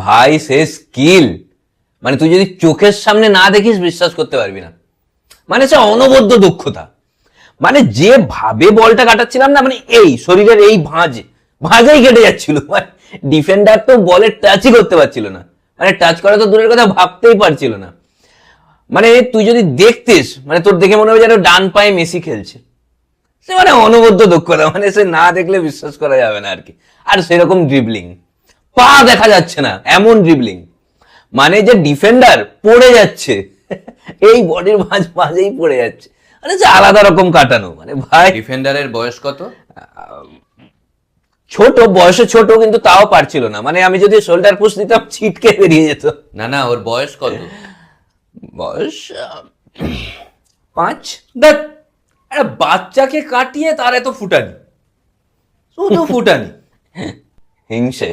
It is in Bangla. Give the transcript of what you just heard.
ভাই সে স্কিল, মানে তুই যদি চোখের সামনে না দেখিস বিশ্বাস করতে পারবি না। মানে সে অনবদ্য দক্ষতা, মানে যে ভাবে বলটা কাটাচ্ছিলাম না, মানে এই শরীরের এই ভাঁজেই কেটে যাচ্ছিল, মানে ডিফেন্ডার তো বলের টাচই করতে পারছিল না, মানে টাচ করা তো দূরের কথা, ভাবতেই পারছিল না। মানে তুই যদি দেখতিস, মানে তোর দেখে মনে হবে যেন ডান পায়ে মেসি খেলছে। সে মানে অনবদ্য দক্ষতা, মানে সে না দেখলে বিশ্বাস করা যাবে না আর কি। আর সেরকম ড্রিবলিং, পা দেখা যাচ্ছে না এমন ড্রিবলিং, মানে যে ডিফেন্ডার পড়ে যাচ্ছে এই বডির মাঝেই পড়ে যাচ্ছে, মানে যে আলাদা রকম কাটানো। মানে ভাই ডিফেন্ডারের বয়স কত? ছোট, বয়সে ছোট, কিন্তু তাও পারছিল না, মানে আমি যদি শোল্ডার পুশ দিতাম ছিটকে বেরিয়ে যেত। না ওর বয়স কত? বয়স 5। দেখ, একটা বাচ্চাকে কাটিয়ে তার এত ফুটানি, শুধু ফুটানি। হিংসে।